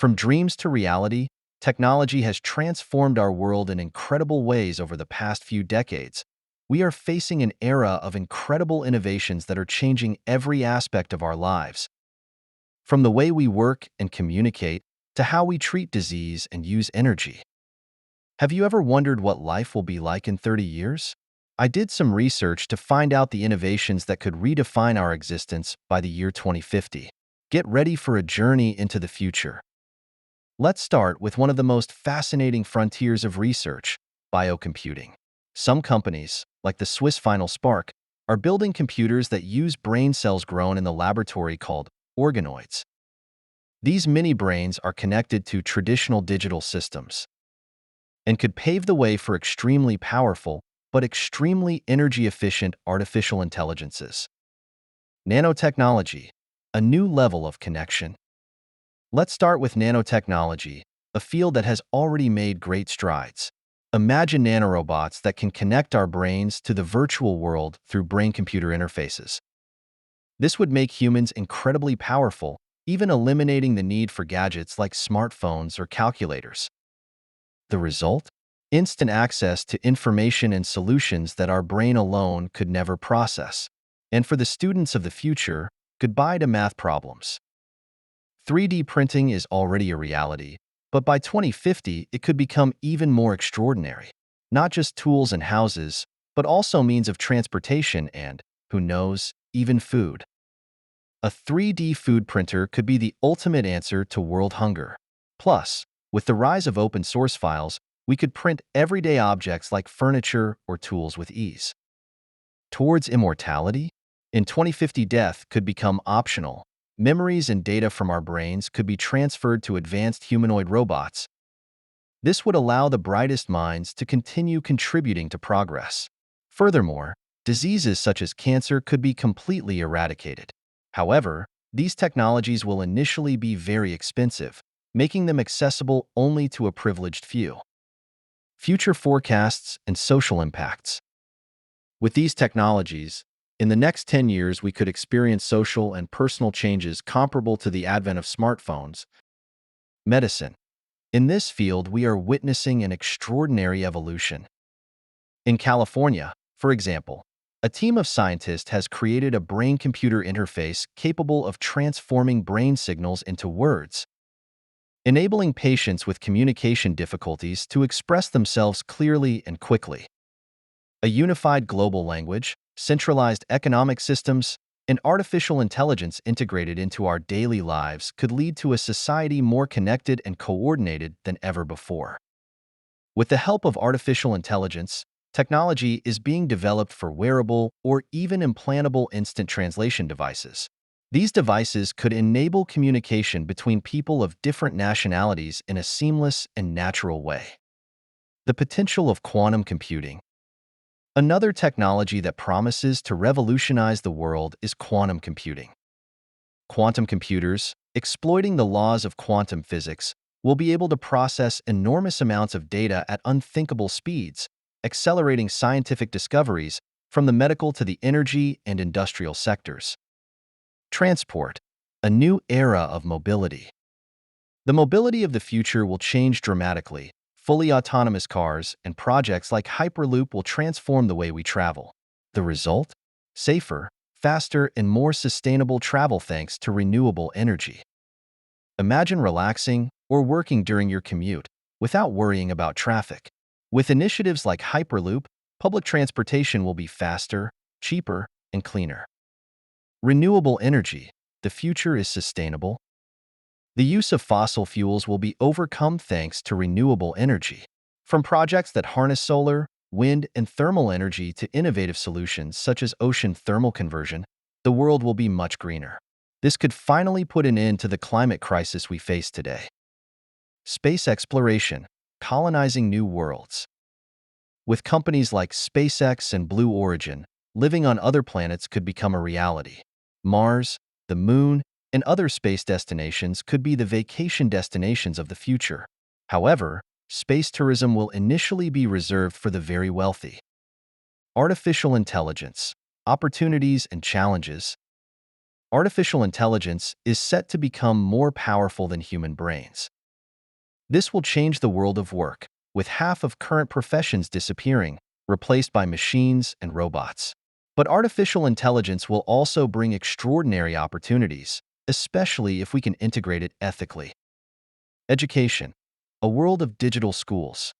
From dreams to reality, technology has transformed our world in incredible ways over the past few decades. We are facing an era of incredible innovations that are changing every aspect of our lives. From the way we work and communicate to how we treat disease and use energy. Have you ever wondered what life will be like in 30 years? I did some research to find out the innovations that could redefine our existence by the year 2050. Get ready for a journey into the future. Let's start with one of the most fascinating frontiers of research, biocomputing. Some companies, like the Swiss Final Spark, are building computers that use brain cells grown in the laboratory called organoids. These mini-brains are connected to traditional digital systems and could pave the way for extremely powerful but extremely energy-efficient artificial intelligences. Nanotechnology, a new level of connection. Let's start with nanotechnology, a field that has already made great strides. Imagine nanorobots that can connect our brains to the virtual world through brain-computer interfaces. This would make humans incredibly powerful, even eliminating the need for gadgets like smartphones or calculators. The result? Instant access to information and solutions that our brain alone could never process. And for the students of the future, goodbye to math problems. 3D printing is already a reality, but by 2050, it could become even more extraordinary. Not just tools and houses, but also means of transportation and, who knows, even food. A 3D food printer could be the ultimate answer to world hunger. Plus, with the rise of open-source files, we could print everyday objects like furniture or tools with ease. Towards immortality? In 2050, death could become optional. Memories and data from our brains could be transferred to advanced humanoid robots. This would allow the brightest minds to continue contributing to progress. Furthermore, diseases such as cancer could be completely eradicated. However, these technologies will initially be very expensive, making them accessible only to a privileged few. Future forecasts and social impacts. With these technologies, in the next 10 years, we could experience social and personal changes comparable to the advent of smartphones. Medicine. In this field, we are witnessing an extraordinary evolution. In California, for example, a team of scientists has created a brain-computer interface capable of transforming brain signals into words, enabling patients with communication difficulties to express themselves clearly and quickly. A unified global language, centralized economic systems, and artificial intelligence integrated into our daily lives could lead to a society more connected and coordinated than ever before. With the help of artificial intelligence, technology is being developed for wearable or even implantable instant translation devices. These devices could enable communication between people of different nationalities in a seamless and natural way. The potential of quantum computing. Another technology that promises to revolutionize the world is quantum computing. Quantum computers, exploiting the laws of quantum physics, will be able to process enormous amounts of data at unthinkable speeds, accelerating scientific discoveries from the medical to the energy and industrial sectors. Transport, a new era of mobility. The mobility of the future will change dramatically. Fully autonomous cars and projects like Hyperloop will transform the way we travel. The result? Safer, faster, and more sustainable travel thanks to renewable energy. Imagine relaxing or working during your commute without worrying about traffic. With initiatives like Hyperloop, public transportation will be faster, cheaper, and cleaner. Renewable energy. The future is sustainable. The use of fossil fuels will be overcome thanks to renewable energy. From projects that harness solar, wind, and thermal energy to innovative solutions such as ocean thermal conversion, the world will be much greener. This could finally put an end to the climate crisis we face today. Space exploration, colonizing new worlds. With companies like SpaceX and Blue Origin, living on other planets could become a reality. Mars, the Moon, and other space destinations could be the vacation destinations of the future. However, space tourism will initially be reserved for the very wealthy. Artificial intelligence, opportunities and challenges. artificial intelligence is set to become more powerful than human brains. This will change the world of work, with half of current professions disappearing, replaced by machines and robots. But artificial intelligence will also bring extraordinary opportunities, especially if we can integrate it ethically. Education, a world of digital schools.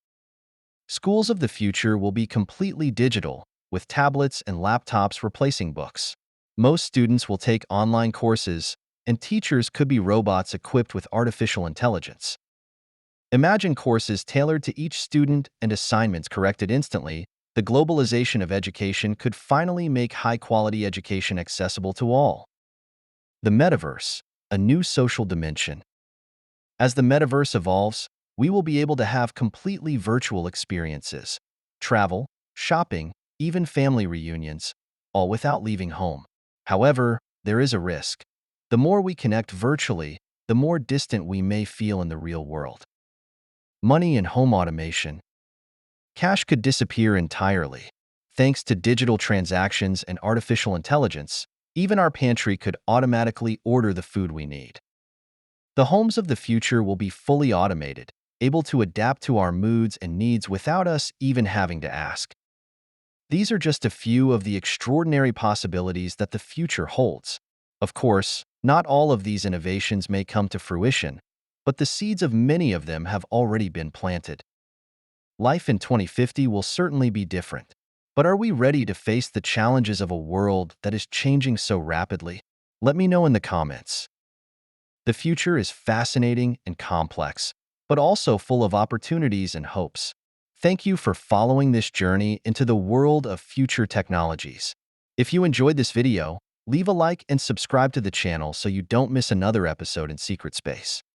Schools of the future will be completely digital, with tablets and laptops replacing books. Most students will take online courses, and teachers could be robots equipped with artificial intelligence. Imagine courses tailored to each student and assignments corrected instantly. The globalization of education could finally make high-quality education accessible to all. The metaverse, a new social dimension. As the metaverse evolves, we will be able to have completely virtual experiences, travel, shopping, even family reunions, all without leaving home. However, there is a risk. The more we connect virtually, the more distant we may feel in the real world. Money and home automation. Cash could disappear entirely. Thanks to digital transactions and artificial intelligence, even our pantry could automatically order the food we need. The homes of the future will be fully automated, able to adapt to our moods and needs without us even having to ask. These are just a few of the extraordinary possibilities that the future holds. Of course, not all of these innovations may come to fruition, but the seeds of many of them have already been planted. Life in 2050 will certainly be different. But are we ready to face the challenges of a world that is changing so rapidly? Let me know in the comments. The future is fascinating and complex, but also full of opportunities and hopes. Thank you for following this journey into the world of future technologies. If you enjoyed this video, leave a like and subscribe to the channel so you don't miss another episode in Secret Space.